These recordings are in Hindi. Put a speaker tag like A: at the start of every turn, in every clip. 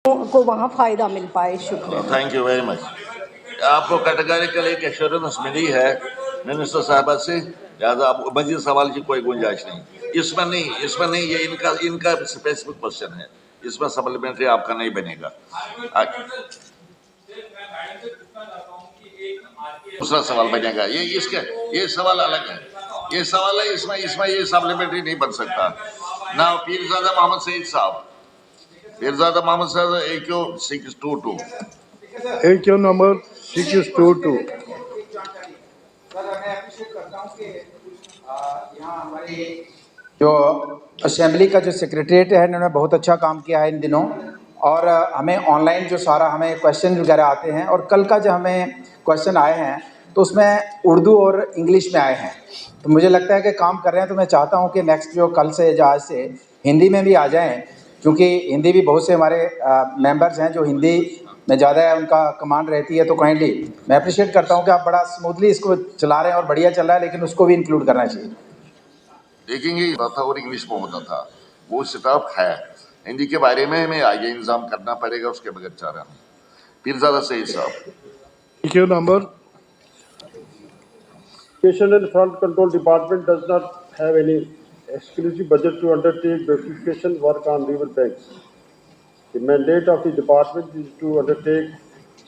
A: को वहाँ फ़ायदा मिल पाए। शुक्रिया।
B: Thank you very much. आपको कैटेगरिकल एक एश्योरेंस मिली है मिनिस्टर साहबा से, लिहाजा अब मजीद सवाल की कोई गुंजाइश नहीं। इसमें नहीं, ये इनका स्पेसिफिक क्वेश्चन है, इसमें सप्लीमेंट्री आपका नहीं बनेगा। दूसरा सवाल बनेगा, ये सवाल अलग है, ये सवाल है, इसमें ये सप्लीमेंट्री नहीं बन सकता ना। पीरजादा मोहम्मद सईद साहब, पीरजादा मोहम्मद साहब AQ 622
C: AQ नंबर 622।
D: जो असेंबली का जो सेक्रेटरीट है इन्होंने बहुत अच्छा काम किया है इन दिनों, और हमें ऑनलाइन जो सारा हमें क्वेश्चन वगैरह आते हैं, और कल का जो हमें क्वेश्चन आए हैं तो उसमें उर्दू और इंग्लिश में आए हैं। तो मुझे लगता है कि काम कर रहे हैं, तो मैं चाहता हूं कि नेक्स्ट जो कल से या आज से हिंदी में भी आ जाएं, क्योंकि हिंदी भी बहुत से हमारे मेंबर्स हैं जो हिंदी में ज़्यादा है, उनका कमांड रहती है। तो काइंडली मैं अप्रिशिएट करता हूं कि आप बड़ा स्मूथली इसको चला रहे हैं और बढ़िया चल रहा है, लेकिन उसको भी इंक्लूड करना चाहिए।
B: देखेंगे था और इंग्लिश में होता था, वो स्टाफ है। हिंदी के बारे में हमें आगे इंतजाम करना पड़ेगा, उसके बगैर चारा नहीं। पीरजादा सईद साहब,
C: AQ number
E: Education and Flood Control Department does not have any exclusive budget to undertake beautification work on river banks. The mandate of the department is to undertake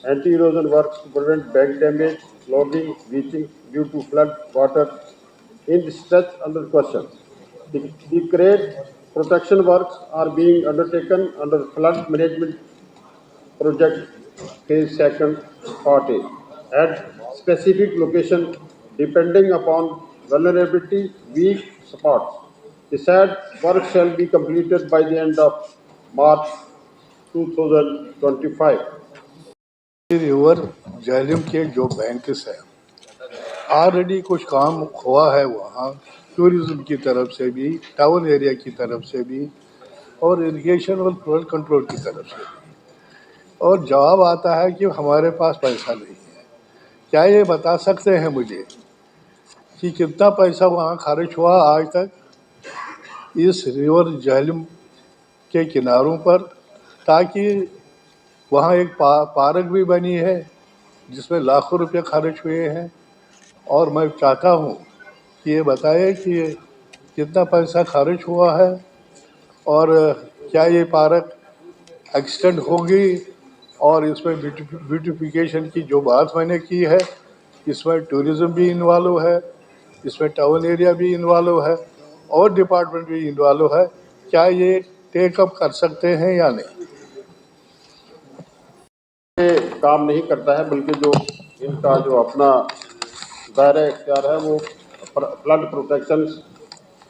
E: anti-erosion works to prevent bank damage, clogging, leaching due to flood water in the stretch under question. The grade protection works are being undertaken under flood management project phase second part A at specific location depending upon vulnerability weak spots. The said work shall be completed by the end of March 2025.
C: River Jhelum के जो बैंक्स है ऑलरेडी कुछ काम हुआ है वहाँ, टूरिज्म की तरफ से भी, टाउन एरिया की तरफ से भी, और इरिगेशन और फ्लड कंट्रोल की तरफ से भी। और जवाब आता है कि हमारे पास पैसा नहीं है। क्या ये बता सकते हैं मुझे कि कितना पैसा वहाँ खर्च हुआ आज तक इस रिवर झेलम के किनारों पर, ताकि वहाँ एक पार्क भी बनी है जिसमें लाखों रुपए खर्च हुए हैं। और मैं चाहता हूँ कि ये बताए कि ये कितना पैसा खर्च हुआ है और क्या ये पार्क एक्सटेंड होगी, और इसमें ब्यूटिफिकेशन की जो बात मैंने की है, इसमें टूरिज़्म भी इन्वॉल्व है, इसमें टाउन एरिया भी इन्वॉल्व है और डिपार्टमेंट भी इन्वॉल्व है। क्या ये टेकअप कर सकते हैं या नहीं?
E: काम नहीं करता है, बल्कि जो इनका जो अपना दायरा इख्तियार है वो फ्लड प्रोटेक्शन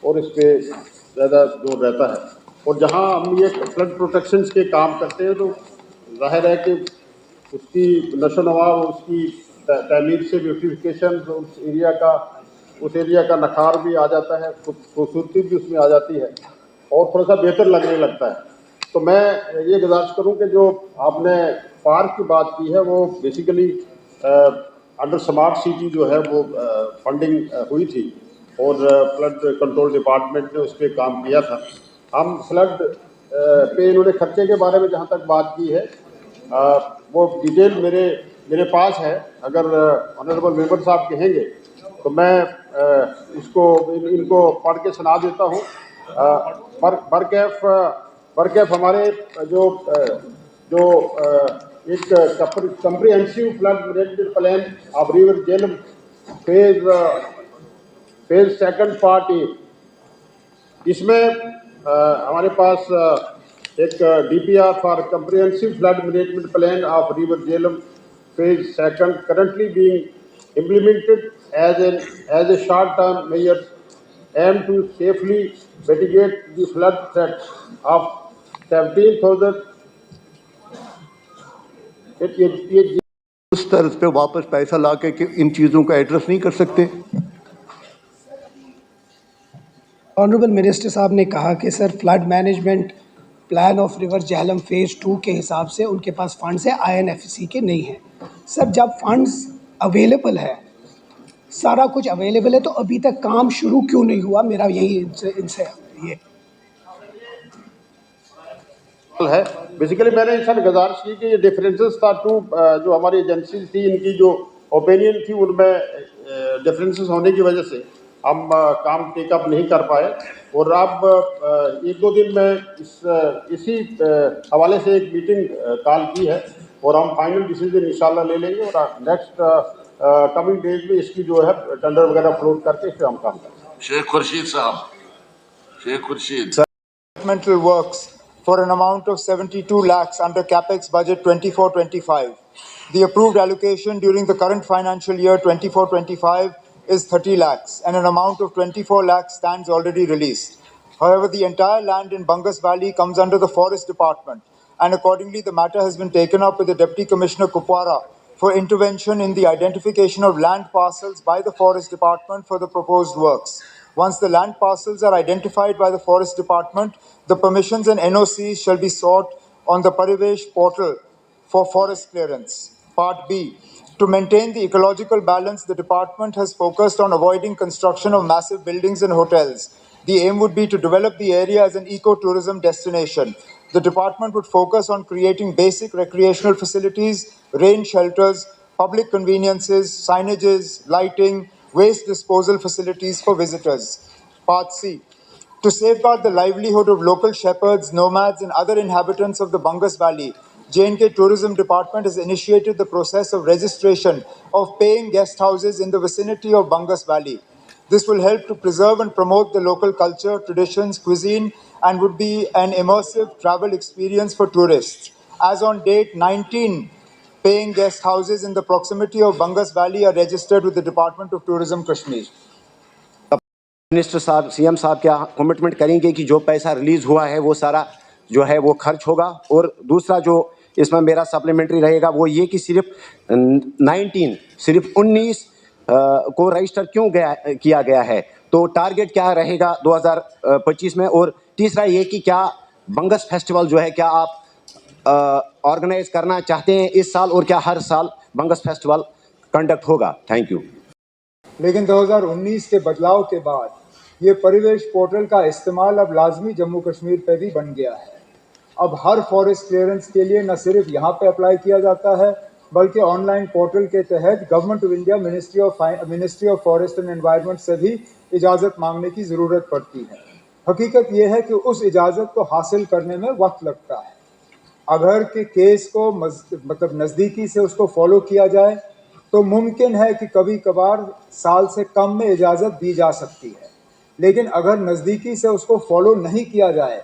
E: और इस पर ज़्यादा जोर रहता है। और जहाँ हम ये फ्लड प्रोटेक्शन के काम करते हैं तो जाहिर है कि उसकी नशो नवा, उसकी तमीर से ब्यूटिफिकेशन, उस एरिया का नखार भी आ जाता है, खूबसूरती भी उसमें आ जाती है और थोड़ा सा बेहतर लगने लगता है। तो मैं ये गुजारिश करूं कि जो आपने पार्क की बात की है वो बेसिकली अंडर स्मार्ट सिटी जो है वो फंडिंग हुई थी और फ्लड कंट्रोल डिपार्टमेंट ने उस पर काम किया था। हम फ्लड पे इन्होंने खर्चे के बारे में जहाँ तक बात की है वो डिटेल मेरे पास है। अगर ऑनरेबल मेंबर साहब कहेंगे तो मैं इनको पढ़ के सुना देता हूँ। बरकैफ हमारे जो एक comprehensive flood management plan of river Jhelum phase second part A, इसमें हमारे पास एक DPR for comprehensive flood management plan of river Jhelum phase second currently being implemented as a short-term measure aimed to safely mitigate the flood threat of 17,000।
F: उस तर्ज पे वापस पैसा ला के इन चीज़ों का एड्रेस नहीं कर सकते?
G: ऑनरेबल मिनिस्टर साहब ने कहा कि sir flood management plan of river Jhelum phase 2 के हिसाब से उनके पास फंड्स है, INFC के नहीं है। सर जब फंड्स अवेलेबल है, सारा कुछ अवेलेबल है, तो अभी तक काम शुरू क्यों नहीं हुआ? मेरा यही इनसे ये
E: है। बेसिकली मैंने इनसे गुजारिश की कि ये डिफरेंसेस था टू जो हमारी एजेंसी थी, इनकी जो ओपिनियन थी उनमें डिफरेंसेस होने की वजह से हम काम टेकअप नहीं कर पाए। और अब एक दो दिन में इसी हवाले से एक मीटिंग कॉल की है और हम फाइनल डिसीजन इंशाल्लाह ले लेंगे और नेक्स्ट कमिंग डेज में इसकी जो है टेंडर वगैरह फ्लोट करके इस पर हम काम करेंगे।
B: शेख खुर्शीद साहब, Sheikh Khurshid.
H: Developmental works for an amount of 72 lakhs under capex budget 24-25. The approved allocation during the current financial year 24-25 is 30 lakhs and an amount of 24 lakhs stands already released. However, the entire land in Bungus Valley comes under the Forest Department and accordingly the matter has been taken up with the Deputy Commissioner Kupwara for intervention in the identification of land parcels by the Forest Department for the proposed works. Once the land parcels are identified by the Forest Department, the permissions and NOCs shall be sought on the Parivesh portal for forest clearance. Part B. To maintain the ecological balance, the department has focused on avoiding construction of massive buildings and hotels. The aim would be to develop the area as an eco-tourism destination. The department would focus on creating basic recreational facilities, rain shelters, public conveniences, signages, lighting, waste disposal facilities for visitors. Part C. To safeguard the livelihood of local shepherds, nomads, and other inhabitants of the Bungus Valley, J&K Tourism Department has initiated the process of registration of paying guest houses in the vicinity of Bungus Valley. This will help to preserve and promote the local culture, traditions, cuisine, and would be an immersive travel experience for tourists. As on date, 19 paying guest houses in the proximity of Bungus Valley are registered with the Department of Tourism, Kashmir.
I: Minister साहब, सीएम साहब क्या कमिटमेंट करेंगे कि जो पैसा रिलीज हुआ है वो सारा जो है वो खर्च होगा। और दूसरा जो इसमें मेरा सप्लीमेंट्री रहेगा वो ये कि सिर्फ 19 को रजिस्टर क्यों किया गया है, तो टारगेट क्या रहेगा 2025 में। और तीसरा ये कि क्या बंगस फेस्टिवल जो है क्या आप ऑर्गेनाइज करना चाहते हैं इस साल, और क्या हर साल बंगस फेस्टिवल कंडक्ट होगा। Thank you.
H: लेकिन 2019 के बदलाव के बाद ये परिवेश पोर्टल का इस्तेमाल अब लाजमी जम्मू कश्मीर पे भी बन गया है। अब हर फॉरेस्ट क्लियरेंस के लिए न सिर्फ यहाँ पे अप्लाई किया जाता है बल्कि ऑनलाइन पोर्टल के तहत government of India ministry of forest and environment से भी इजाज़त मांगने की ज़रूरत पड़ती है। हकीकत यह है कि उस इजाज़त को हासिल करने में वक्त लगता है। अगर के केस को मतलब नज़दीकी से उसको फॉलो किया जाए तो मुमकिन है कि कभी कभार साल से कम में इजाज़त दी जा सकती है, लेकिन अगर नज़दीकी से उसको फॉलो नहीं किया जाए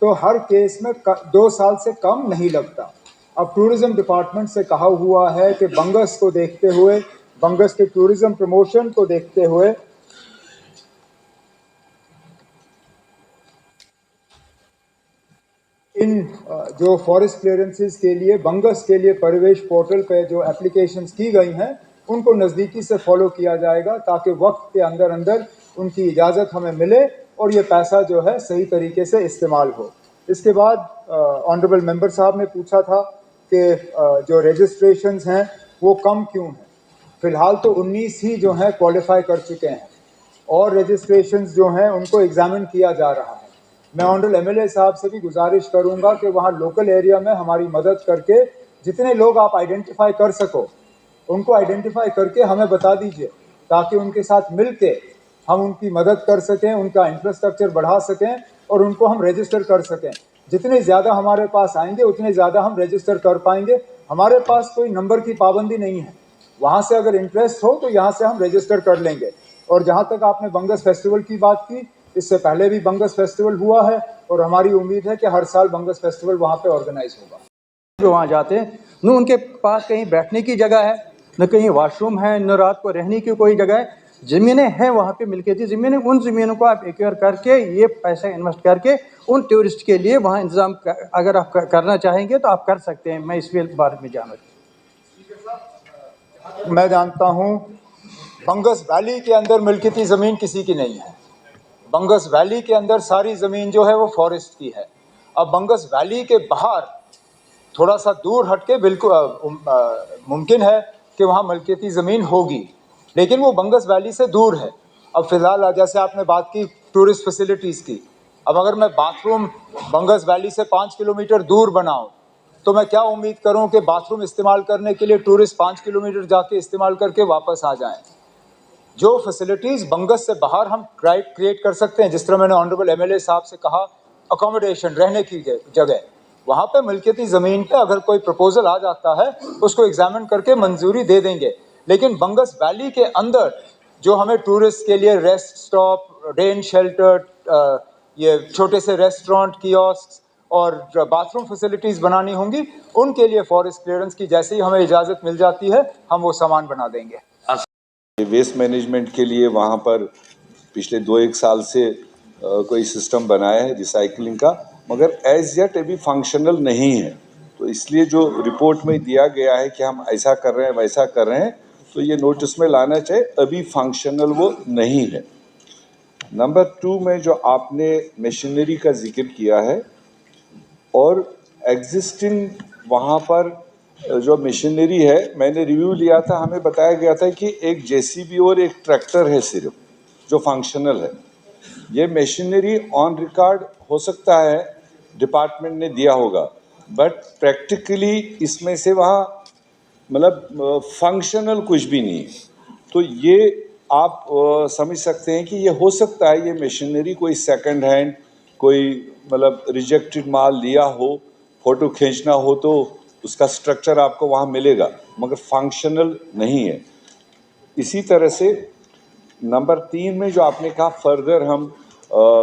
H: तो हर केस में 2 साल से कम नहीं लगता। अब टूरिज़्म डिपार्टमेंट से कहा हुआ है कि बंगस को देखते हुए, बंगस के टूरिज़्म प्रमोशन को देखते हुए इन जो फॉरेस्ट क्लियरेंसेस के लिए बंगस के लिए परिवेश पोर्टल पे जो एप्लीकेशंस की गई हैं उनको नज़दीकी से फॉलो किया जाएगा ताकि वक्त के अंदर अंदर उनकी इजाज़त हमें मिले और ये पैसा जो है सही तरीके से इस्तेमाल हो। इसके बाद ऑनरेबल मेंबर साहब ने पूछा था कि जो रजिस्ट्रेशंस हैं वो कम क्यों हैं। फ़िलहाल तो 19 ही जो हैं क्वालिफाई कर चुके हैं और रजिस्ट्रेशंस जो हैं उनको एग्ज़ामिन किया जा रहा है। मैं ऑनरेबल एमएलए साहब से भी गुजारिश करूंगा कि वहाँ लोकल एरिया में हमारी मदद करके जितने लोग आप आइडेंटिफाई कर सको उनको आइडेंटिफाई करके हमें बता दीजिए ताकि उनके साथ मिल के हम उनकी मदद कर सकें, उनका इंफ्रास्ट्रक्चर बढ़ा सकें और उनको हम रजिस्टर कर सकें। जितने ज़्यादा हमारे पास आएंगे उतने ज़्यादा हम रजिस्टर कर पाएंगे। हमारे पास कोई नंबर की पाबंदी नहीं है, वहाँ से अगर इंटरेस्ट हो तो यहाँ से हम रजिस्टर कर लेंगे। और जहाँ तक आपने बंगस फेस्टिवल की बात की, इससे पहले भी बंगस फेस्टिवल हुआ है और हमारी उम्मीद है कि हर साल बंगस फेस्टिवल वहाँ पे ऑर्गेनाइज होगा।
J: जो वहाँ जाते हैं न उनके पास कहीं बैठने की जगह है, न कहीं वॉशरूम है, न रात को रहने की कोई जगह है। ज़मीनें हैं वहाँ पे मिलकियती ज़मीनें, उन ज़मीनों को आप एक्वायर करके ये पैसा इन्वेस्ट करके उन टूरिस्ट के लिए वहाँ इंतज़ाम अगर आप करना चाहेंगे तो आप कर सकते हैं। मैं इस बारे में जानना
H: मैं जानता हूँ बंगस वैली के अंदर मिलकियती ज़मीन किसी की नहीं है। बंगस वैली के अंदर सारी ज़मीन जो है वो फॉरेस्ट की है। अब बंगस वैली के बाहर थोड़ा सा दूर हट के बिल्कुल मुमकिन है कि वहाँ मिलकियती ज़मीन होगी, लेकिन वो बंगस वैली से दूर है। अब फ़िलहाल जैसे आपने बात की टूरिस्ट फैसिलिटीज़ की, अब अगर मैं बाथरूम बंगस वैली से 5 किलोमीटर दूर बनाऊं तो मैं क्या उम्मीद करूं कि बाथरूम इस्तेमाल करने के लिए टूरिस्ट 5 किलोमीटर जाके इस्तेमाल करके वापस आ जाएं। जो फैसिलिटीज़ बंगस से बाहर हम क्रिएट कर सकते हैं, जिस तरह मैंने ऑनरेबल एमएलए साहब से कहा, अकोमोडेशन, रहने की जगह, वहाँ पे मिल्कियती ज़मीन पे अगर कोई प्रपोजल आ जाता है उसको एग्जामिन करके मंजूरी दे देंगे। लेकिन बंगस वैली के अंदर जो हमें टूरिस्ट के लिए रेस्ट स्टॉप, रेन शेल्टर, ये छोटे से रेस्टोरेंट, कियोस्क और बाथरूम फैसिलिटीज़ बनानी होंगी, उनके लिए फॉरेस्ट क्लियरेंस की जैसे ही हमें इजाज़त मिल जाती है हम वो सामान बना देंगे।
K: वेस्ट मैनेजमेंट के लिए वहाँ पर पिछले 2-1 साल से कोई सिस्टम बनाया है रिसाइकलिंग का, मगर एज येट अभी फंक्शनल नहीं है। तो इसलिए जो रिपोर्ट में दिया गया है कि हम ऐसा कर रहे हैं वैसा कर रहे हैं, तो ये नोटिस में लाना चाहिए, अभी फंक्शनल वो नहीं है। नंबर 2 में जो आपने मशीनरी का जिक्र किया है और एग्जिस्टिंग वहाँ पर जो मशीनरी है, मैंने रिव्यू लिया था, हमें बताया गया था कि एक जेसीबी और एक ट्रैक्टर है सिर्फ जो फंक्शनल है। ये मशीनरी ऑन रिकॉर्ड हो सकता है डिपार्टमेंट ने दिया होगा, बट प्रैक्टिकली इसमें से वहाँ मतलब फंक्शनल कुछ भी नहीं है। तो ये आप समझ सकते हैं कि ये हो सकता है ये मशीनरी कोई सेकंड हैंड, कोई मतलब रिजेक्टेड माल लिया हो, फोटो खींचना हो तो उसका स्ट्रक्चर आपको वहाँ मिलेगा, मगर फंक्शनल नहीं है। इसी तरह से नंबर 3 में जो आपने कहा फर्दर हम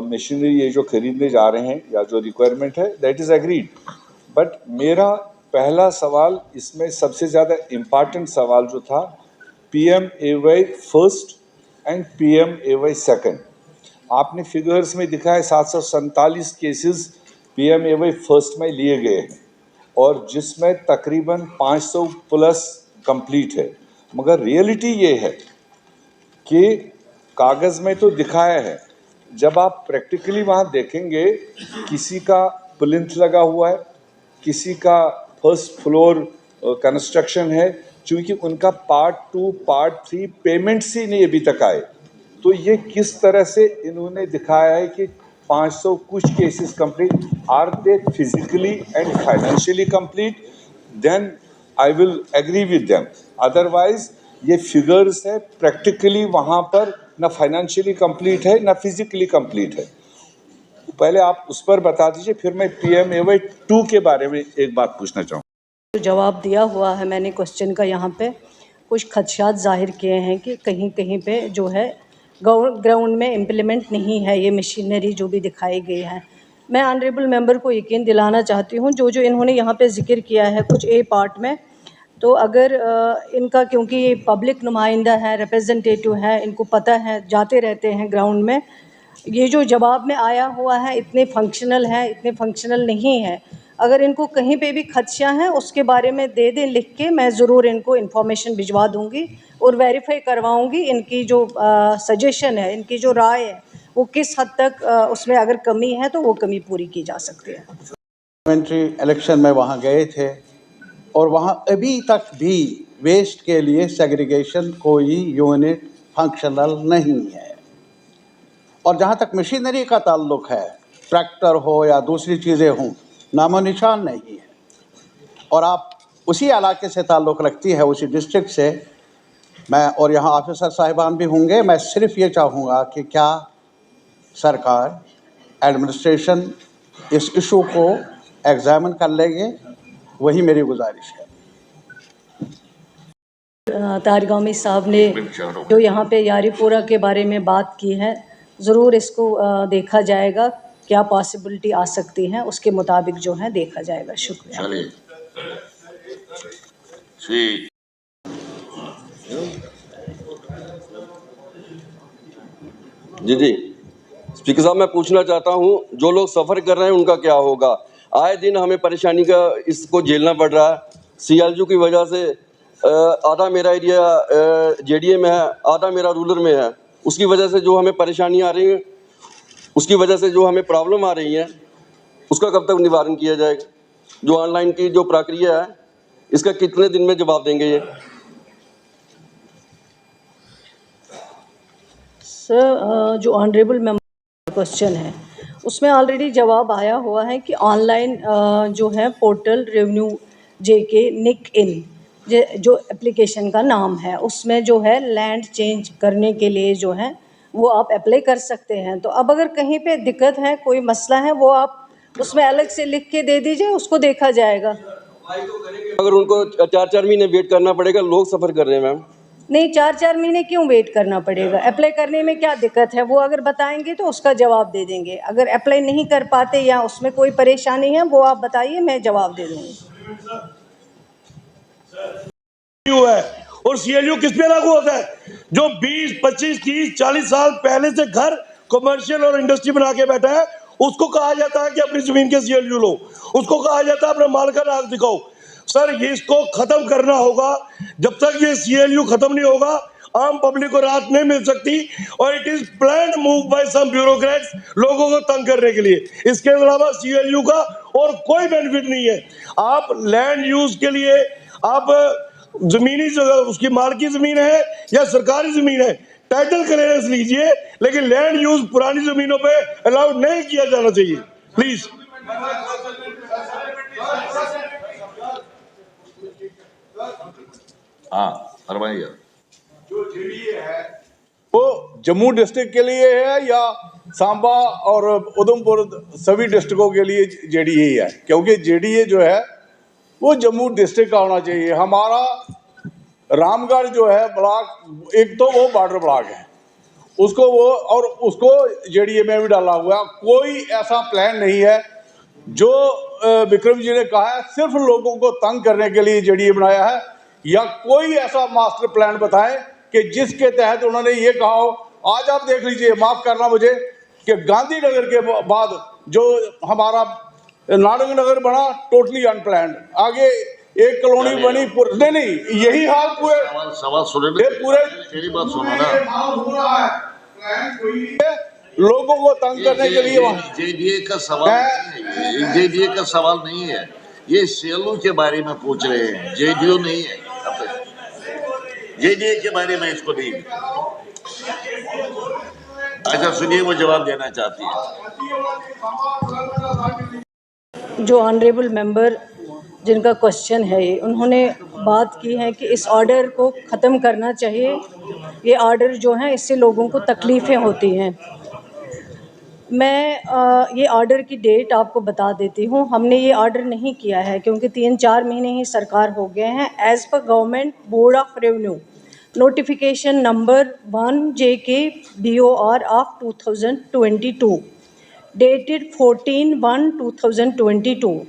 K: मशीनरी ये जो खरीदने जा रहे हैं या जो रिक्वायरमेंट है, दैट इज़ एग्रीड। बट मेरा पहला सवाल इसमें सबसे ज़्यादा इम्पॉर्टेंट सवाल जो था, PMAY first and PMAY second, आपने फिगर्स में दिखा है 747 केसेस PMAY फर्स्ट में लिए गए हैं और जिसमें तकरीबन 500 प्लस कंप्लीट है, मगर रियलिटी ये है कि कागज़ में तो दिखाया है, जब आप प्रैक्टिकली वहाँ देखेंगे किसी का प्लिंथ लगा हुआ है, किसी का फर्स्ट फ्लोर कंस्ट्रक्शन है, क्योंकि उनका पार्ट 2 पार्ट 3 पेमेंट्स ही नहीं अभी तक आए। तो ये किस तरह से इन्होंने दिखाया है कि 500 कुछ cases complete, are they physically and financially complete, then I will agree with them. Otherwise ये फिगर्स है, प्रैक्टिकली वहाँ पर ना फाइनेंशियली कंप्लीट है ना फिजिकली कंप्लीट है। पहले आप उस पर बता दीजिए, फिर मैं PMAY 2 के बारे में एक बात पूछना चाहूँ।
A: जो जवाब दिया हुआ है मैंने क्वेश्चन का, यहाँ पे कुछ खदशात जाहिर किए हैं कि कहीं कहीं पे जो है ग्राउंड में इम्प्लीमेंट नहीं है ये मशीनरी जो भी दिखाई गई है। मैं ऑनरेबल मेंबर को यकीन दिलाना चाहती हूँ, जो जो इन्होंने यहाँ पे जिक्र किया है कुछ ए पार्ट में, तो अगर इनका, क्योंकि ये पब्लिक नुमाइंदा है, रिप्रेजेंटेटिव है, इनको पता है, जाते रहते हैं ग्राउंड में, ये जो जवाब में आया हुआ है इतने फंक्शनल है, इतने फंक्शनल नहीं है। अगर इनको कहीं पे भी खदशा हैं उसके बारे में दे दें लिख के, मैं ज़रूर इनको इन्फॉर्मेशन भिजवा दूँगी और वेरीफाई करवाऊँगी इनकी जो सजेशन है, इनकी जो राय है, वो किस हद तक उसमें अगर कमी है तो वो कमी पूरी की जा सकती है।
L: पार्लियामेंट्री इलेक्शन में वहाँ गए थे और वहाँ अभी तक भी वेस्ट के लिए सेग्रीगेशन कोई यूनिट फंक्शनल नहीं है। और जहाँ तक मशीनरी का ताल्लुक है, ट्रैक्टर हो या दूसरी चीज़ें हों, नामो निशान नहीं है। और आप उसी इलाके से ताल्लुक़ रखती है, उसी डिस्ट्रिक्ट से, मैं और यहाँ ऑफिसर साहिबान भी होंगे, मैं सिर्फ ये चाहूँगा कि क्या सरकार, एडमिनिस्ट्रेशन इस इशू को एग्जामिन कर लेंगे, वही मेरी गुजारिश है।
A: तारगामी साहब ने जो यहाँ पे यारीपुरा के बारे में बात की है, ज़रूर इसको देखा जाएगा, क्या पॉसिबिलिटी आ सकती है, उसके मुताबिक जो है देखा जाएगा। शुक्रिया।
M: जी स्पीकर साहब, मैं पूछना चाहता हूँ, जो लोग सफ़र कर रहे हैं उनका क्या होगा? आए दिन हमें परेशानी का इसको झेलना पड़ रहा है। CLU की वजह से आधा मेरा एरिया JDA में है, आधा मेरा रूरल में है। उसकी वजह से जो हमें परेशानी आ रही है, उसकी वजह से जो हमें प्रॉब्लम आ रही है, उसका कब तक निवारण किया जाएगा? जो ऑनलाइन की जो प्रक्रिया है, इसका कितने दिन में जवाब देंगे ये?
A: सर, जो ऑनरेबल मेंबर क्वेश्चन है उसमें ऑलरेडी जवाब आया हुआ है कि ऑनलाइन जो है पोर्टल रेवेन्यू जेके निक इन जो एप्लीकेशन का नाम है, उसमें जो है लैंड चेंज करने के लिए जो है वो आप अप्लाई कर सकते हैं। तो अब अगर कहीं पे दिक्कत है, कोई मसला है, वो आप उसमें अलग से लिख के दे दीजिए, उसको देखा जाएगा।
M: अगर उनको 4-4 महीने वेट करना पड़ेगा, लोग सफ़र कर रहे हैं मैम।
A: नहीं, 4-4 महीने क्यों वेट करना पड़ेगा? अप्लाई करने में क्या दिक्कत है? वो अगर बताएंगे तो उसका जवाब दे देंगे। अगर अप्लाई नहीं कर पाते या उसमें कोई परेशानी है, वो आप बताइए, मैं जवाब दे दूँगी।
N: है और सीएलयू किस पे लागू होता है? जो 20, 25, 30, 40 साल पहले से घर कमर्शियल और इंडस्ट्री बना के बैठा है, उसको कहा जाता है कि अपनी जमीन के सीएलयू लो, उसको कहा जाता है अपना मालिकाना हक दिखाओ। सर, ये इसको खत्म करना होगा। जब तक ये सीएलयू खत्म नहीं होगा, आम पब्लिक को राहत नहीं मिल सकती, और it is planned move by some bureaucrats लोगों को तंग करने के लिए। इसके अलावा सीएलयू का और कोई बेनिफिट नहीं है। आप लैंड यूज के लिए आप जमीनी उसकी मालकी जमीन है या सरकारी जमीन है, टाइटल क्लियरेंस लीजिए, लेकिन लैंड यूज पुरानी जमीनों पे अलाउड नहीं किया जाना चाहिए, प्लीज।
B: हाँ, फरमाइए।
O: जो जेडीए है वो जम्मू डिस्ट्रिक्ट के लिए है या सांबा और उधमपुर सभी डिस्ट्रिक्टों के लिए जेडीए ही है? क्योंकि जेडीए जो है वो जम्मू डिस्ट्रिक्ट का होना चाहिए। हमारा रामगढ़ जो है ब्लॉक, एक तो वो बॉर्डर ब्लॉक है, उसको वो और उसको जेडीए में भी डाला हुआ है। कोई ऐसा प्लान नहीं है जो विक्रम जी ने कहा है सिर्फ लोगों को तंग करने के लिए जेडीए बनाया है, या कोई ऐसा मास्टर प्लान बताएं कि जिसके तहत उन्होंने ये कहा हो। आज आप देख लीजिए, माफ करना मुझे, कि गांधीनगर के बाद जो हमारा नारंगनगर बना टोटली अनप्लान्ड, आगे एक कॉलोनी बनी, नहीं यही हाल पूरे
B: सवाल सुने,
O: पूरे
B: मेरी बात सुनो ना।
O: लोगों को तंग करने के लिए
B: जेडीए का सवाल नहीं है, जेडीए का सवाल नहीं है, ये सीएलयू के बारे में पूछ रहे हैं, जेडीयू नहीं है। जेडीए के बारे में इसको नहीं। अच्छा सुनिए, वो जवाब देना चाहती है।
A: जो ऑनरेबल मेंबर जिनका क्वेश्चन है ये, उन्होंने बात की है कि इस ऑर्डर को ख़त्म करना चाहिए। ये ऑर्डर जो है इससे लोगों को तकलीफ़ें होती हैं। मैं ये ऑर्डर की डेट आपको बता देती हूँ। हमने ये ऑर्डर नहीं किया है क्योंकि 3-4 महीने ही सरकार हो गए हैं। As per government board of revenue notification number 1 JK BOR of 2022 dated 14/1/2022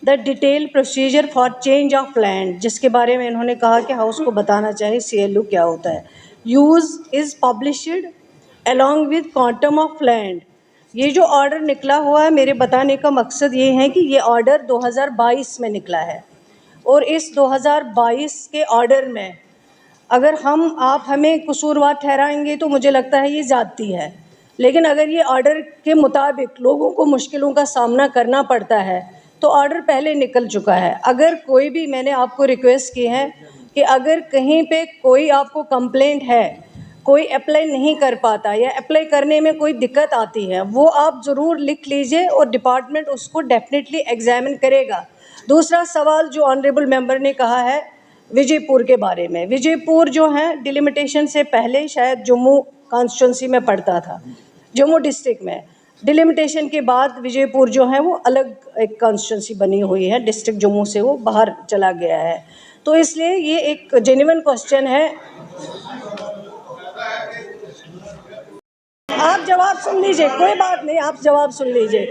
A: the detail procedure for change of land, जिसके बारे में इन्होंने कहा कि हाउस को बताना चाहिए CLU क्या होता है, use is published along with quantum of land. ये जो ऑर्डर निकला हुआ है, मेरे बताने का मकसद ये है कि ये ऑर्डर 2022 में निकला है, और इस 2022 के ऑर्डर में अगर आप हमें कसूरवार ठहराएंगे तो मुझे लगता है ये ज़्यादती है। लेकिन अगर ये ऑर्डर के मुताबिक लोगों को मुश्किलों का सामना करना पड़ता है तो ऑर्डर पहले निकल चुका है। अगर कोई भी, मैंने आपको रिक्वेस्ट की है कि अगर कहीं पे कोई आपको कंप्लेंट है, कोई अप्लाई नहीं कर पाता या अप्लाई करने में कोई दिक्कत आती है, वो आप ज़रूर लिख लीजिए और डिपार्टमेंट उसको डेफिनेटली एग्जामिन करेगा। दूसरा सवाल जो ऑनरेबल मेंबर ने कहा है विजयपुर के बारे में, विजयपुर जो है डिलिमिटेशन से पहले शायद जम्मू कॉन्स्टिट्यूंसी में पड़ता था, जम्मू डिस्ट्रिक्ट में। डिलिमिटेशन के बाद विजयपुर जो है वो अलग एक कॉन्स्टिट्यूंसी बनी हुई है, डिस्ट्रिक्ट जम्मू से वो बाहर चला गया है। तो इसलिए ये एक जेन्युइन क्वेश्चन है। आप जवाब सुन लीजिए, कोई बात नहीं, आप जवाब सुन लीजिए।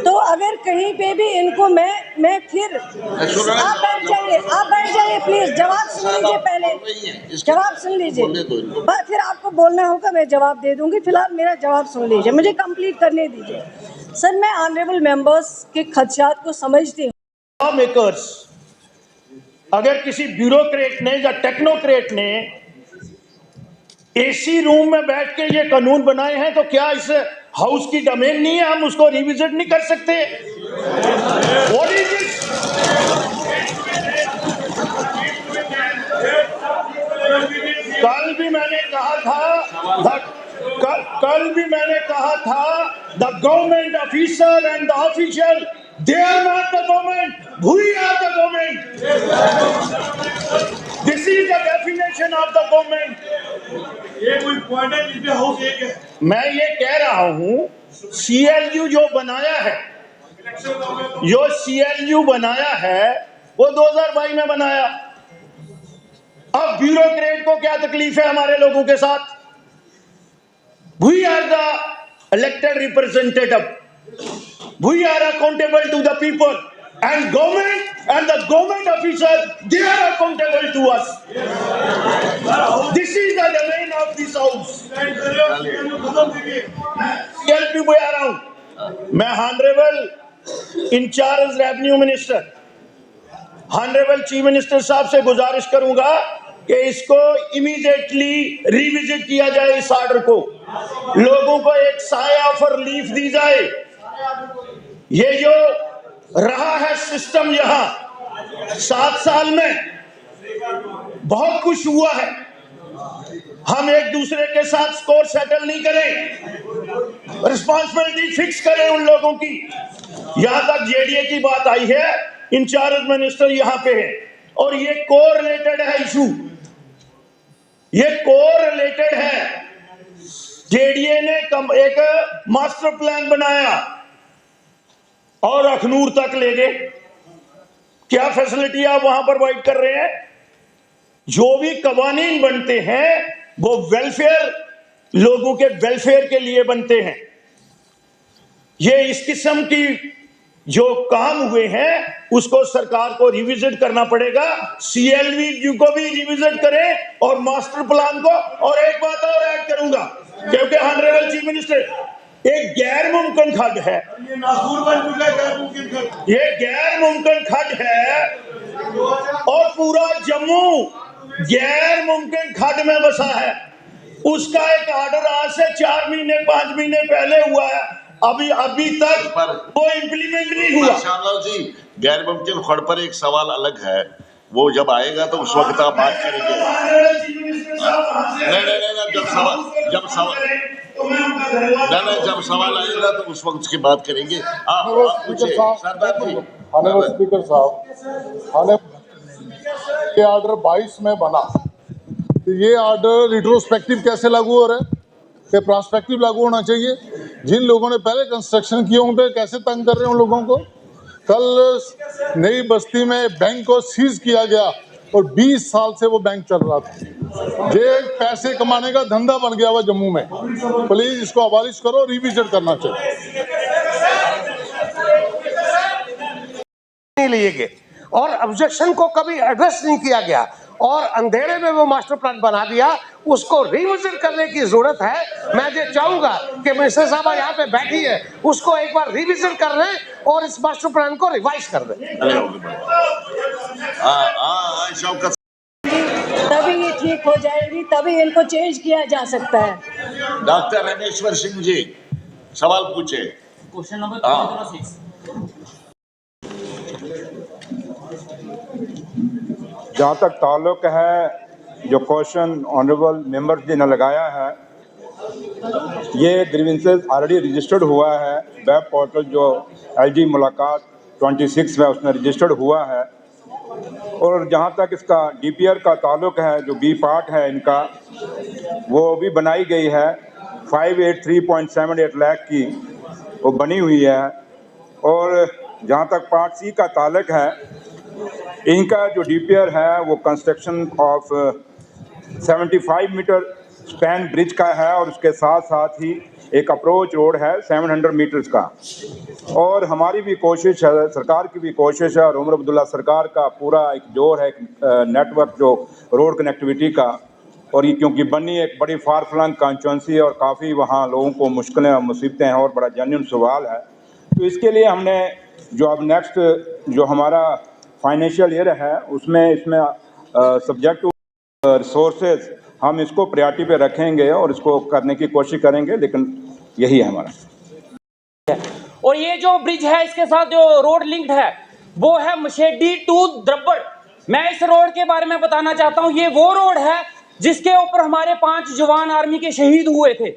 A: तो अगर कहीं पे भी इनको मैं फिर आप बैठ जाइए प्लीज़, जवाब सुन लीजिए, पहले जवाब सुन लीजिए, बस फिर आपको बोलना होगा, मैं जवाब दे दूंगी। फिलहाल मेरा जवाब सुन लीजिए, मुझे कंप्लीट करने दीजिए। सर, मैं ऑनरेबल मेंबर्स के खदशात को समझती हूँ।
N: मेकर्स, अगर किसी ब्यूरोक्रेट ने या टेक्नोक्रेट ने एसी रूम में बैठ के ये कानून बनाए हैं, तो क्या इस हाउस की डोमेन नहीं है? हम उसको रिविजिट नहीं कर सकते? What is this? कल भी मैंने कहा था the government
P: officer and the official, they are not the government, we are the government. This is the definition of the government.
N: ये कोई पॉइंट है जिसमें हाउस एक है।
P: मैं ये कह रहा हूं, CLU जो बनाया है, जो CLU बनाया है वो 2022 में बनाया। अब ब्यूरोक्रेट को क्या तकलीफ है हमारे लोगों के साथ? We are the elected representative. We are accountable to the people, and government and the government officer, they are accountable to us. This is the domain of this house. CLP पे आ रहा हूं मैं, Honorable in charge Revenue Minister, Honorable Chief Minister साहब से गुजारिश करूंगा कि इसको इमीडिएटली रिविजिट किया जाए, इस ऑर्डर को, लोगों को एक साया ऑफ रिलीफ दी जाए। ये जो रहा है सिस्टम यहां 7 साल में बहुत कुछ हुआ है, हम एक दूसरे के साथ स्कोर सेटल नहीं करें, रिस्पांसिबिलिटी फिक्स करें उन लोगों की। यहां तक JDA की बात आई है, इंचार्ज मिनिस्टर यहां पे है, और ये कोरिलेटेड है इशू, ये कोरिलेटेड है। JDA ने एक मास्टर प्लान बनाया और अखनूर तक ले गए। क्या फैसिलिटी आप वहां पर प्रोवाइड कर रहे हैं? जो भी कवानीन बनते हैं वो वेलफेयर, लोगों के वेलफेयर के लिए बनते हैं। ये इस किस्म की जो काम हुए हैं उसको सरकार को रिविजिट करना पड़ेगा, CLU को भी रिविजिट करें और मास्टर प्लान को। और एक बात और ऐड करूंगा, क्योंकि ऑनरेबल चीफ मिनिस्टर, एक गैर मुमकिन खड है, ये नासूर बन चुका है गैर मुमकिन खड, ये गैर मुमकिन खड है, और पूरा जम्मू गैर मुमकिन खड में बसा है। उसका एक ऑर्डर आज से 4 महीने 5 महीने पहले हुआ है, अभी तक वो इम्प्लीमेंट नहीं हुआ।
B: श्यामलाल जी, गैर मुमकिन खड़ पर एक सवाल अलग है, वो जब आएगा तो उस वक्त आप बात करेंगे। नहीं, जब सवाल आएगा तो उस वक्त की बात करेंगे। सरदार जी,
C: ऑनरेबल स्पीकर साहब, ये ऑर्डर 22 में बना, तो ये ऑर्डर रिट्रोस्पेक्टिव कैसे लागू हो रहा है? कि प्रॉस्पेक्टिव लागू होना चाहिए। जिन लोगों ने पहले कंस्ट्रक्शन किए उन पे कैसे तंग कर रहे हैं उन लोगों को। कल नई बस्ती में बैंक को सीज किया गया और 20 साल से वो बैंक चल रहा था। ये पैसे कमाने का धंधा बन गया हुआ जम्मू में। प्लीज इसको अबॉलिश करो, रिविजिट करना चाहिए।
Q: नहीं लिए गए और ऑब्जेक्शन को कभी एड्रेस नहीं किया गया, और अंधेरे में वो मास्टर प्लान बना दिया। उसको रिविजिट करने की जरूरत है। मैं ये चाहूंगा कि मिनिस्टर साहब यहाँ पे बैठी है, उसको एक बार रिविजिट कर लें और इस मास्टर प्लान को रिवाइज कर दें।
A: तभी ये ठीक हो जाएगी, तभी इनको चेंज किया जा सकता है।
B: डॉक्टर रामेश्वर सिंह जी सवाल पूछे।
R: Question number 6।
H: जहाँ तक ताल्लुक है जो क्वेश्चन ऑनरेबल मेंबर जी ने लगाया है, ये ग्रीवेंसेस ऑलरेडी रजिस्टर्ड हुआ है। वेब पोर्टल जो LG मुलाकात 26 में उसमें रजिस्टर्ड हुआ है। और जहाँ तक इसका DPR का ताल्लुक है, जो B पार्ट है इनका, वो भी बनाई गई है 583.78 लाख की वो बनी हुई है। और जहाँ तक पार्ट C का ताल्लुक है, इनका जो DPR है वो construction of 75 metre span bridge का है, और उसके साथ साथ ही एक अप्रोच रोड है 700 मीटर्स का। और हमारी भी कोशिश है, सरकार की भी कोशिश है, और उमर अब्दुल्ला सरकार का पूरा एक जोर है नेटवर्क जो रोड कनेक्टिविटी का। और ये क्योंकि बनी एक बड़ी फार फ्लंग कॉन्स्टिट्यूंसी और काफ़ी वहाँ लोगों को मुश्किलें और मुसीबतें हैं और बड़ा जेन्युइन सवाल है। तो इसके लिए हमने जो अब नेक्स्ट जो हमारा फाइनेंशियल ईयर है उसमें इसमें सब्जेक्ट टू रिसोर्सेज हम इसको प्रायोरिटी पे रखेंगे और इसको करने की कोशिश करेंगे, लेकिन यही है हमारा।
R: और ये जो ब्रिज है इसके साथ जो रोड लिंक्ड है वो है मशेडी टू द्रब्बड़। मैं इस रोड के बारे में बताना चाहता हूँ। ये वो रोड है जिसके ऊपर हमारे 5 जवान आर्मी के शहीद हुए थे,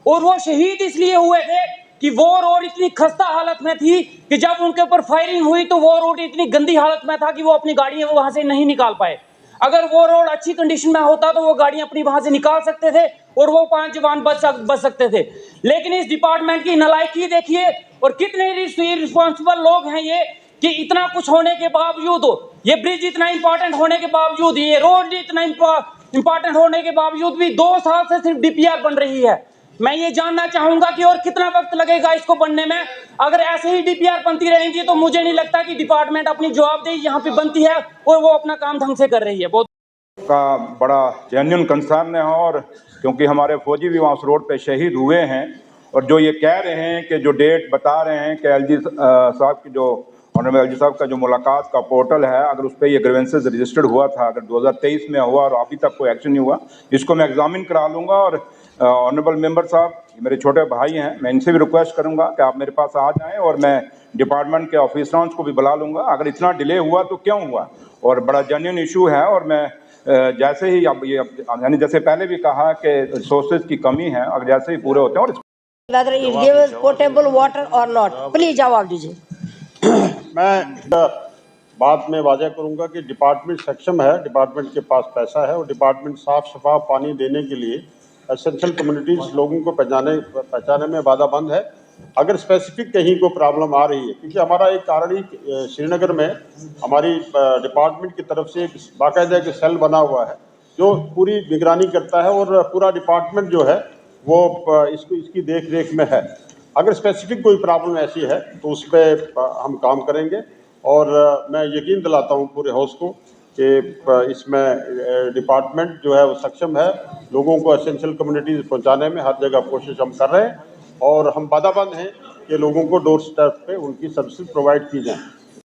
R: और वो शहीद इसलिए हुए थे कि वो रोड इतनी खस्ता हालत में थी कि जब उनके ऊपर फायरिंग हुई तो वो रोड इतनी गंदी हालत में था कि वो अपनी गाड़ियां वहां से नहीं निकाल पाए। अगर वो रोड अच्छी कंडीशन में होता तो वो गाड़ियां अपनी वहां से निकाल सकते थे और वो 5 जवान बच सकते थे। लेकिन इस डिपार्टमेंट की नालायकी देखिए, और कितने रिस्पॉन्सिबल लोग हैं ये कि इतना कुछ होने के बावजूद, ये ब्रिज इतना इंपॉर्टेंट होने के बावजूद, ये रोड इतना इंपॉर्टेंट होने के बावजूद भी 2 साल से सिर्फ डीपीआर बन रही है। मैं ये जानना चाहूंगा कि और कितना वक्त लगेगा इसको बनने में। अगर ऐसे ही डीपीआर बनती रहेंगी तो मुझे नहीं लगता कि डिपार्टमेंट अपनी जवाबदेही यहाँ पे बनती है और वो अपना काम ढंग से कर रही है। बहुत
S: का बड़ा जेन्युइन कंसर्न है, और क्योंकि हमारे फौजी भी वहाँ उस रोड पे शहीद हुए हैं, और जो ये कह रहे हैं कि जो डेट बता रहे हैं कि एलजी साहब की जो ऑनरेबल एलजी साहब का जो मुलाकात का पोर्टल है, अगर उस पर ये ग्रीवेंसेस रजिस्टर्ड हुआ था, अगर 2023 में हुआ और अभी तक कोई एक्शन नहीं हुआ, इसको मैं एग्जामिन करा लूँगा। और ऑनरेबल मेंबर साहब, मेरे छोटे भाई हैं, मैं इनसे भी रिक्वेस्ट करूँगा कि आप मेरे पास आ जाएँ, और मैं डिपार्टमेंट के ऑफिसर्स को भी बुला लूँगा। अगर इतना डिले हुआ तो क्यों हुआ, और बड़ा जेन्युइन इशू है। और मैं जैसे ही अब ये यानी जैसे पहले भी कहा कि रिसोर्सेज की कमी है, अगर जैसे ही पूरे होते हैं। और
T: whether it gives potable water or not, please जवाब दीजिए।
E: मैं बात में वाज़ह करूंगा कि डिपार्टमेंट सक्षम है, डिपार्टमेंट के पास पैसा है, और डिपार्टमेंट साफ शफाफ पानी देने के लिए एसेंशियल कम्युनिटीज लोगों को पहचाने में बाधाबंद है। अगर स्पेसिफिक कहीं को प्रॉब्लम आ रही है, क्योंकि हमारा एक कारणी श्रीनगर में हमारी डिपार्टमेंट की तरफ से एक बाकायदा एक सेल बना हुआ है जो पूरी निगरानी करता है, और पूरा डिपार्टमेंट जो है वो इसकी देख रेख में है। अगर स्पेसिफिक कोई प्रॉब्लम ऐसी है तो उस पर हम काम करेंगे, और मैं यकीन दिलाता हूँ पूरे हाउस को कि इसमें डिपार्टमेंट जो है वो सक्षम है। लोगों को एसेंशियल कम्युनिटीज़ पहुँचाने में हर जगह कोशिश हम कर रहे हैं, और हम बाधाबंद हैं कि लोगों को डोर स्टेप पे उनकी सर्विसेज प्रोवाइड की जाएँ।